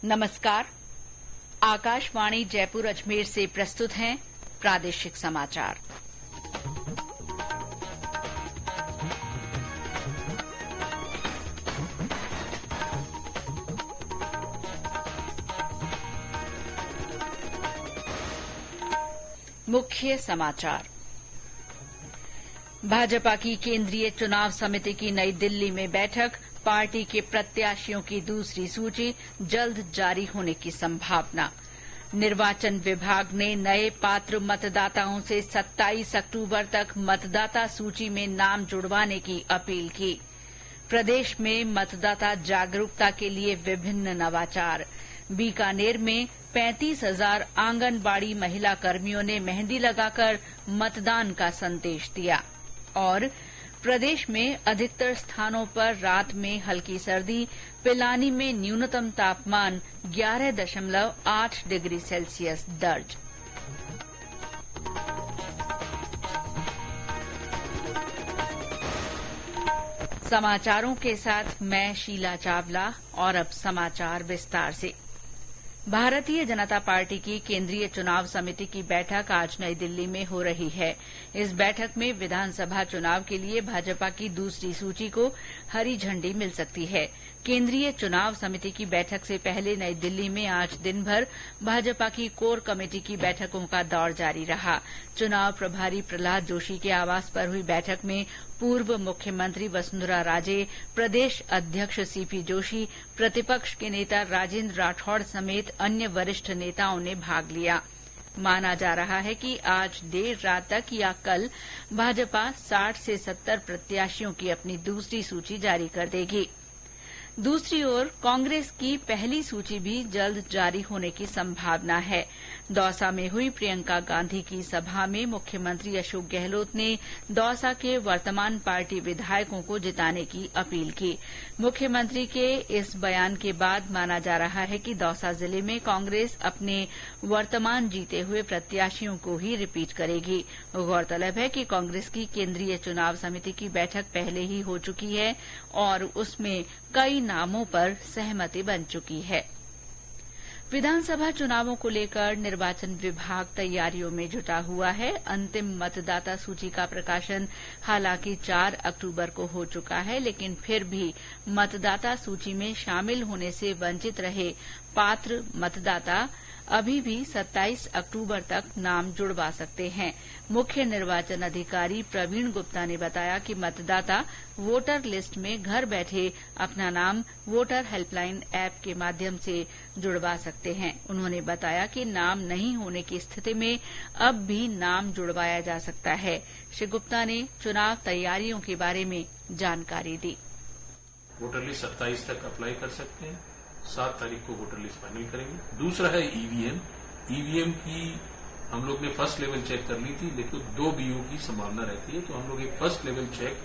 नमस्कार। आकाशवाणी जयपुर अजमेर से प्रस्तुत हैं प्रादेशिक समाचार। मुख्य समाचार। भाजपा की केंद्रीय चुनाव समिति की नई दिल्ली में बैठक। पार्टी के प्रत्याशियों की दूसरी सूची जल्द जारी होने की संभावना। निर्वाचन विभाग ने नए पात्र मतदाताओं से 27 अक्टूबर तक मतदाता सूची में नाम जुड़वाने की अपील की। प्रदेश में मतदाता जागरूकता के लिए विभिन्न नवाचार। बीकानेर में 35,000 आंगनबाड़ी महिला कर्मियों ने मेहंदी लगाकर मतदान का संदेश दिया। और प्रदेश में अधिकतर स्थानों पर रात में हल्की सर्दी। पिलानी में न्यूनतम तापमान 11.8 डिग्री सेल्सियस दर्ज। समाचारों के साथ मैं शीला चावला। और अब समाचार विस्तार से। भारतीय जनता पार्टी की केंद्रीय चुनाव समिति की बैठक आज नई दिल्ली में हो रही है। इस बैठक में विधानसभा चुनाव के लिए भाजपा की दूसरी सूची को हरी झंडी मिल सकती है। केंद्रीय चुनाव समिति की बैठक से पहले नई दिल्ली में आज दिन भर भाजपा की कोर कमेटी की बैठकों का दौर जारी रहा। चुनाव प्रभारी प्रहलाद जोशी के आवास पर हुई बैठक में पूर्व मुख्यमंत्री वसुंधरा राजे, प्रदेश अध्यक्ष सीपी जोशी, प्रतिपक्ष के नेता राजेंद्र राठौड़ समेत अन्य वरिष्ठ नेताओं ने भाग लिया। माना जा रहा है कि आज देर रात तक या कल भाजपा 60 से 70 प्रत्याशियों की अपनी दूसरी सूची जारी कर देगी। दूसरी ओर कांग्रेस की पहली सूची भी जल्द जारी होने की संभावना है। दौसा में हुई प्रियंका गांधी की सभा में मुख्यमंत्री अशोक गहलोत ने दौसा के वर्तमान पार्टी विधायकों को जिताने की अपील की। मुख्यमंत्री के इस बयान के बाद माना जा रहा है कि दौसा जिले में कांग्रेस अपने वर्तमान जीते हुए प्रत्याशियों को ही रिपीट करेगी। गौरतलब है कि कांग्रेस की केंद्रीय चुनाव समिति की बैठक पहले ही हो चुकी है और उसमें कई नामों पर सहमति बन चुकी है। विधानसभा चुनावों को लेकर निर्वाचन विभाग तैयारियों में जुटा हुआ है। अंतिम मतदाता सूची का प्रकाशन हालांकि 4 अक्टूबर को हो चुका है, लेकिन फिर भी मतदाता सूची में शामिल होने से वंचित रहे पात्र मतदाता अभी भी 27 अक्टूबर तक नाम जुड़वा सकते हैं। मुख्य निर्वाचन अधिकारी प्रवीण गुप्ता ने बताया कि मतदाता वोटर लिस्ट में घर बैठे अपना नाम वोटर हेल्पलाइन ऐप के माध्यम से जुड़वा सकते हैं। उन्होंने बताया कि नाम नहीं होने की स्थिति में अब भी नाम जुड़वाया जा सकता है। श्री गुप्ता ने चुनाव तैयारियों के बारे में जानकारी दी। वोटर लिस्ट 27 तक अप्लाई कर सकते हैं। 7 तारीख को वोटर लिस्ट फाइनल करेंगे। दूसरा है ईवीएम। ईवीएम की हम लोग ने फर्स्ट लेवल चेक कर ली थी, लेकिन 2 बीओ की संभावना रहती है, तो हम लोग एक फर्स्ट लेवल चेक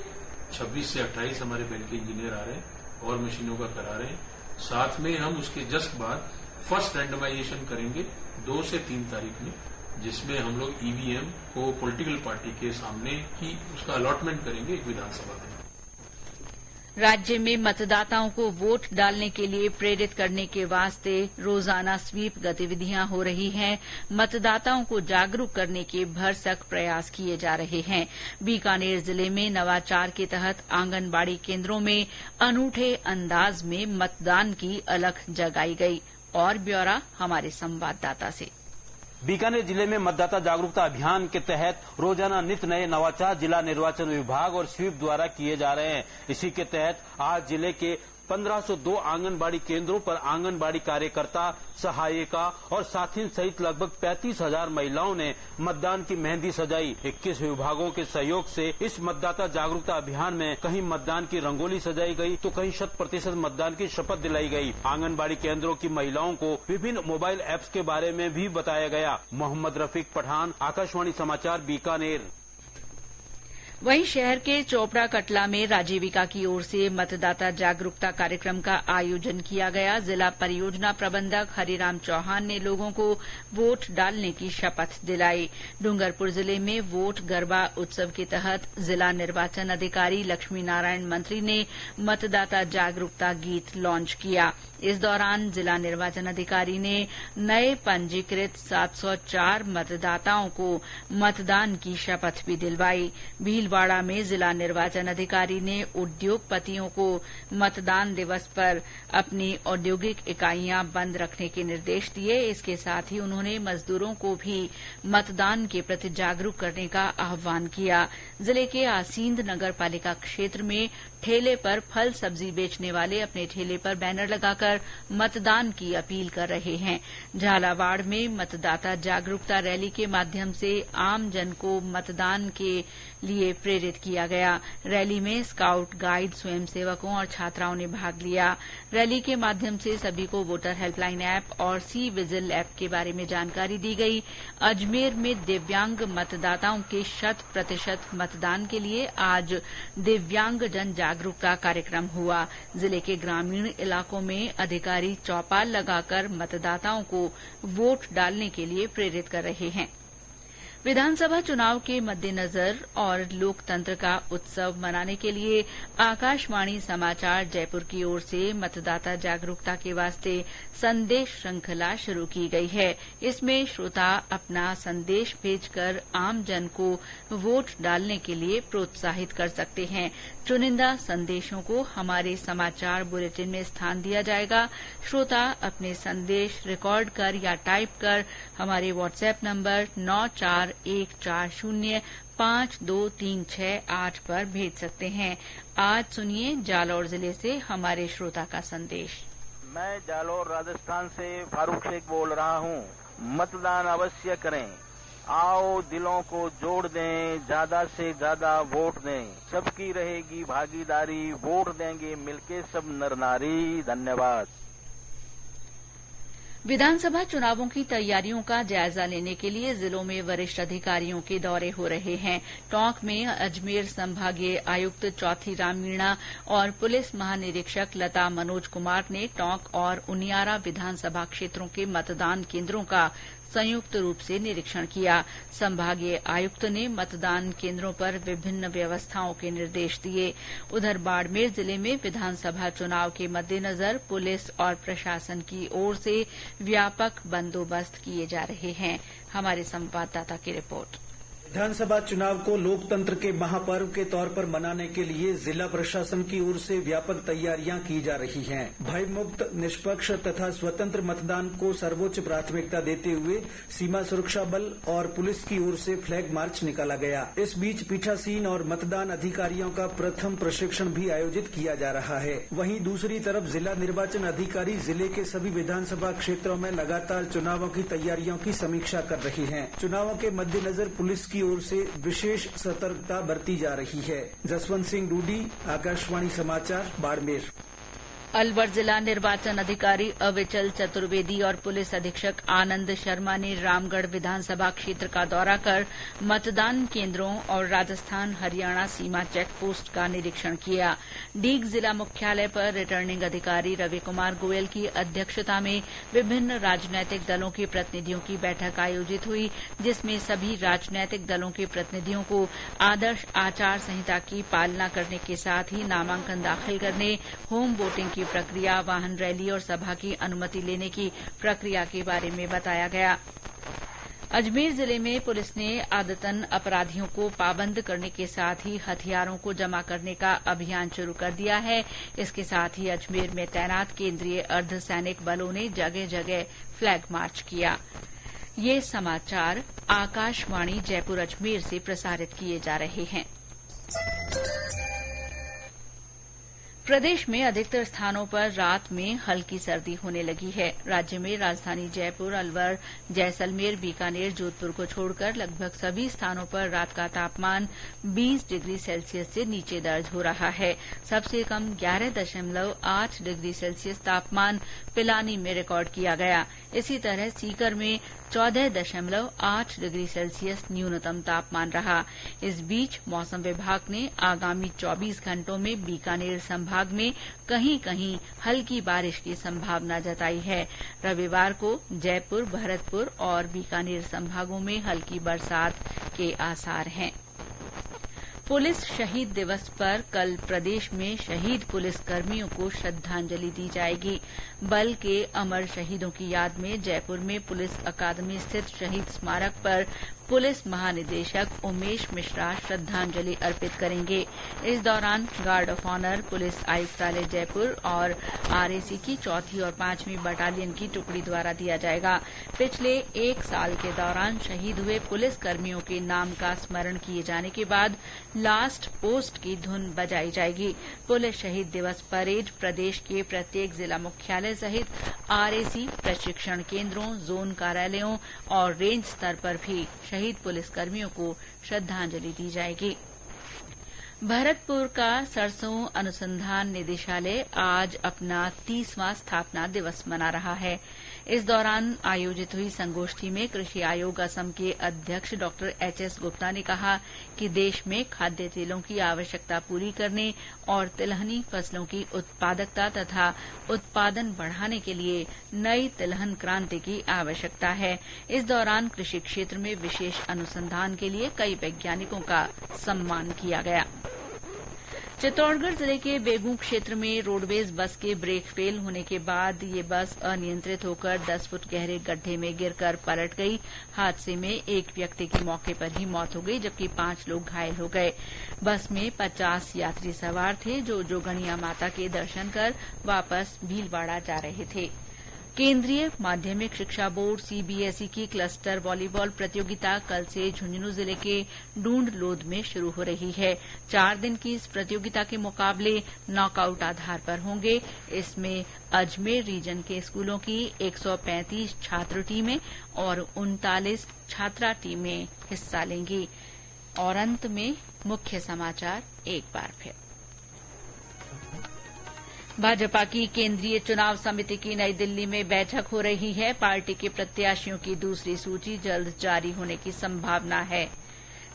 26 से 28 हमारे बैंक के इंजीनियर आ रहे हैं और मशीनों का करा रहे हैं। साथ में हम उसके जस्ट बाद फर्स्ट रैंडमाइजेशन करेंगे 2 से 3 तारीख में, जिसमें हम लोग ईवीएम को पॉलिटिकल पार्टी के सामने की उसका अलॉटमेंट करेंगे एक विधानसभा में। राज्य में मतदाताओं को वोट डालने के लिए प्रेरित करने के वास्ते रोजाना स्वीप गतिविधियां हो रही हैं। मतदाताओं को जागरूक करने के भरसक प्रयास किए जा रहे हैं। बीकानेर जिले में नवाचार के तहत आंगनबाड़ी केंद्रों में अनूठे अंदाज में मतदान की अलख जगाई गई। और ब्यौरा हमारे संवाददाता से। बीकानेर जिले में मतदाता जागरूकता अभियान के तहत रोजाना नित नए नवाचार जिला निर्वाचन विभाग और स्वीप द्वारा किए जा रहे हैं। इसी के तहत आज जिले के 1502 आंगनबाड़ी केंद्रों पर आंगनबाड़ी कार्यकर्ता, सहायिका और साथी सहित लगभग 35,000 महिलाओं ने मतदान की मेहंदी सजाई। 21 विभागों के सहयोग से इस मतदाता जागरूकता अभियान में कहीं मतदान की रंगोली सजाई गई तो कहीं 100% मतदान की शपथ दिलाई गई। आंगनबाड़ी केंद्रों की महिलाओं को विभिन्न मोबाइल ऐप्स के बारे में भी बताया गया। मोहम्मद रफीक पठान, आकाशवाणी समाचार, बीकानेर। वहीं शहर के चोपड़ा कटला में राजीविका की ओर से मतदाता जागरूकता कार्यक्रम का आयोजन किया गया। जिला परियोजना प्रबंधक हरिराम चौहान ने लोगों को वोट डालने की शपथ दिलाई। डूंगरपुर जिले में वोट गरबा उत्सव के तहत जिला निर्वाचन अधिकारी लक्ष्मी नारायण मंत्री ने मतदाता जागरूकता गीत लॉन्च किया। इस दौरान जिला निर्वाचन अधिकारी ने नए पंजीकृत 704 मतदाताओं को मतदान की शपथ भी दिलवाई। भीलवाड़ा में जिला निर्वाचन अधिकारी ने उद्योगपतियों को मतदान दिवस पर अपनी औद्योगिक इकाइयां बंद रखने के निर्देश दिए। इसके साथ ही उन्होंने मजदूरों को भी मतदान के प्रति जागरूक करने का आह्वान किया। जिले के आसींद नगर पालिका क्षेत्र में ठेले पर फल सब्जी बेचने वाले अपने ठेले पर बैनर लगाकर मतदान की अपील कर रहे हैं। झालावाड़ में मतदाता जागरूकता रैली के माध्यम से आम जन को मतदान के लिए प्रेरित किया गया। रैली में स्काउट गाइड स्वयंसेवकों और छात्राओं ने भाग लिया। रैली के माध्यम से सभी को वोटर हेल्पलाइन ऐप और सी विजिल ऐप के बारे में जानकारी दी गई। अजमेर में दिव्यांग मतदाताओं के 100% मतदान के लिए आज दिव्यांग जन जागरूकता कार्यक्रम हुआ। जिले के ग्रामीण इलाकों में अधिकारी चौपाल लगाकर मतदाताओं को वोट डालने के लिए प्रेरित कर रहे हैं। विधानसभा चुनाव के मद्देनजर और लोकतंत्र का उत्सव मनाने के लिए आकाशवाणी समाचार जयपुर की ओर से मतदाता जागरूकता के वास्ते संदेश श्रृंखला शुरू की गई है। इसमें श्रोता अपना संदेश भेजकर आम जन को वोट डालने के लिए प्रोत्साहित कर सकते हैं। चुनिंदा संदेशों को हमारे समाचार बुलेटिन में स्थान दिया जाएगा। श्रोता अपने संदेश रिकॉर्ड कर या टाइप कर हमारे व्हाट्सएप नंबर 94145236 पर भेज सकते हैं। आज सुनिए जालौर जिले से हमारे श्रोता का संदेश। मैं जालौर राजस्थान से फारूक शेख बोल रहा हूँ। मतदान अवश्य करें। आओ दिलों को जोड़ दें, ज्यादा से ज्यादा वोट दें। सबकी रहेगी भागीदारी, वोट देंगे मिलके सब नर नारी। धन्यवाद। विधानसभा चुनावों की तैयारियों का जायजा लेने के लिए जिलों में वरिष्ठ अधिकारियों के दौरे हो रहे हैं। टोंक में अजमेर संभागीय आयुक्त चौथी राम मीणा और पुलिस महानिरीक्षक लता मनोज कुमार ने टोंक और उनियारा विधानसभा क्षेत्रों के मतदान केन्द्रों का संयुक्त रूप से निरीक्षण किया। संभागीय आयुक्त ने मतदान केन्द्रों पर विभिन्न व्यवस्थाओं के निर्देश दिए। उधर बाड़मेर जिले में विधानसभा चुनाव के मद्देनजर पुलिस और प्रशासन की ओर से व्यापक बंदोबस्त किए जा रहे हैं। हमारे संवाददाता की रिपोर्ट। विधानसभा चुनाव को लोकतंत्र के महापर्व के तौर पर मनाने के लिए जिला प्रशासन की ओर से व्यापक तैयारियां की जा रही हैं। भयमुक्त, निष्पक्ष तथा स्वतंत्र मतदान को सर्वोच्च प्राथमिकता देते हुए सीमा सुरक्षा बल और पुलिस की ओर से फ्लैग मार्च निकाला गया। इस बीच पीठासीन और मतदान अधिकारियों का प्रथम प्रशिक्षण भी आयोजित किया जा रहा है। वहीं दूसरी तरफ जिला निर्वाचन अधिकारी जिले के सभी विधानसभा क्षेत्रों में लगातार चुनावों की तैयारियों की समीक्षा कर रही हैं। चुनावों के मद्देनजर पुलिस की ओर से विशेष सतर्कता बरती जा रही है। जसवंत सिंह डूडी, आकाशवाणी समाचार, बाड़मेर। अलवर जिला निर्वाचन अधिकारी अविचल चतुर्वेदी और पुलिस अधीक्षक आनंद शर्मा ने रामगढ़ विधानसभा क्षेत्र का दौरा कर मतदान केन्द्रों और राजस्थान हरियाणा सीमा चेक पोस्ट का निरीक्षण किया। डीग जिला मुख्यालय पर रिटर्निंग अधिकारी रवि कुमार गोयल की अध्यक्षता में विभिन्न राजनैतिक दलों के प्रतिनिधियों की बैठक आयोजित हुई, जिसमें सभी राजनैतिक दलों के प्रतिनिधियों को आदर्श आचार संहिता की पालना करने के साथ ही नामांकन दाखिल करने, होम वोटिंग की प्रक्रिया, वाहन रैली और सभा की अनुमति लेने की प्रक्रिया के बारे में बताया गया। अजमेर जिले में पुलिस ने आदतन अपराधियों को पाबंद करने के साथ ही हथियारों को जमा करने का अभियान शुरू कर दिया है। इसके साथ ही अजमेर में तैनात केंद्रीय अर्धसैनिक बलों ने जगह जगह फ्लैग मार्च किया। ये समाचार आकाशवाणी जयपुर अजमेर से प्रसारित किए जा रहे हैं। प्रदेश में अधिकतर स्थानों पर रात में हल्की सर्दी होने लगी है। राज्य में राजधानी जयपुर, अलवर, जैसलमेर, बीकानेर, जोधपुर को छोड़कर लगभग सभी स्थानों पर रात का तापमान 20 डिग्री सेल्सियस से नीचे दर्ज हो रहा है। सबसे कम 11.8 डिग्री सेल्सियस तापमान पिलानी में रिकॉर्ड किया गया। इसी तरह सीकर में 14.8 डिग्री सेल्सियस न्यूनतम तापमान रहा। इस बीच मौसम विभाग ने आगामी 24 घंटों में बीकानेर संभाग में कहीं कहीं हल्की बारिश की संभावना जताई है। रविवार को जयपुर, भरतपुर और बीकानेर संभागों में हल्की बरसात के आसार हैं। पुलिस शहीद दिवस पर कल प्रदेश में शहीद पुलिस कर्मियों को श्रद्धांजलि दी जाएगी। बल के अमर शहीदों की याद में जयपुर में पुलिस अकादमी स्थित शहीद स्मारक पर पुलिस महानिदेशक उमेश मिश्रा श्रद्धांजलि अर्पित करेंगे। इस दौरान गार्ड ऑफ ऑनर, पुलिस आयुक्तालय जयपुर और आरएसी की 4वीं और 5वीं बटालियन की टुकड़ी द्वारा दिया जाएगा। पिछले 1 साल के दौरान शहीद हुए पुलिस कर्मियों के नाम का स्मरण किए जाने के बाद लास्ट पोस्ट की धुन बजाई जाएगी। पुलिस शहीद दिवस परेड प्रदेश के प्रत्येक जिला मुख्यालय सहित आरएसी, प्रशिक्षण केंद्रों, जोन कार्यालयों और रेंज स्तर पर भी शहीद पुलिसकर्मियों को श्रद्धांजलि दी जाएगी। भरतपुर का सरसों अनुसंधान निदेशालय आज अपना 30वां स्थापना दिवस मना रहा है। इस दौरान आयोजित हुई संगोष्ठी में कृषि आयोग असम के अध्यक्ष डॉ एचएस गुप्ता ने कहा कि देश में खाद्य तेलों की आवश्यकता पूरी करने और तिलहनी फसलों की उत्पादकता तथा उत्पादन बढ़ाने के लिए नई तिलहन क्रांति की आवश्यकता है। इस दौरान कृषि क्षेत्र में विशेष अनुसंधान के लिए कई वैज्ञानिकों का सम्मान किया गया। चित्तौड़गढ़ जिले के बेगू क्षेत्र में रोडवेज बस के ब्रेक फेल होने के बाद ये बस अनियंत्रित होकर 10 फुट गहरे गड्ढे में गिरकर पलट गई। हादसे में एक व्यक्ति की मौके पर ही मौत हो गई, जबकि 5 लोग घायल हो गए। बस में 50 यात्री सवार थे जो जोगणिया माता के दर्शन कर वापस भीलवाड़ा जा रहे थे। केंद्रीय माध्यमिक शिक्षा बोर्ड सीबीएसई की क्लस्टर वॉलीबॉल प्रतियोगिता कल से झुंझुनू जिले के डूंड लोध में शुरू हो रही है। 4 दिन की इस प्रतियोगिता के मुकाबले नॉकआउट आधार पर होंगे। इसमें अजमेर रीजन के स्कूलों की 135 छात्र टीमें और 39 छात्रा टीमें हिस्सा लेंगी। और अंत में मुख्य समाचार एक बार फिर। भाजपा की केंद्रीय चुनाव समिति की नई दिल्ली में बैठक हो रही है। पार्टी के प्रत्याशियों की दूसरी सूची जल्द जारी होने की संभावना है।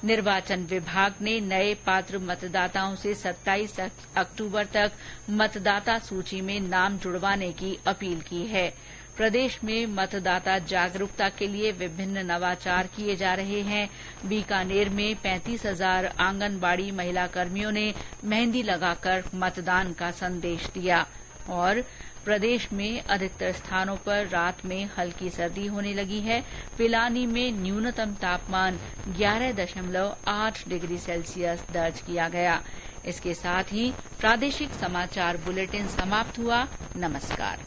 निर्वाचन विभाग ने नए पात्र मतदाताओं से 27 अक्टूबर तक मतदाता सूची में नाम जुड़वाने की अपील की है। प्रदेश में मतदाता जागरूकता के लिए विभिन्न नवाचार किए जा रहे हैं। बीकानेर में 35,000 आंगनबाड़ी महिला कर्मियों ने मेहंदी लगाकर मतदान का संदेश दिया। और प्रदेश में अधिकतर स्थानों पर रात में हल्की सर्दी होने लगी है। पिलानी में न्यूनतम तापमान 11.8 डिग्री सेल्सियस दर्ज किया गया। इसके साथ ही प्रादेशिक समाचार बुलेटिन समाप्त हुआ। नमस्कार।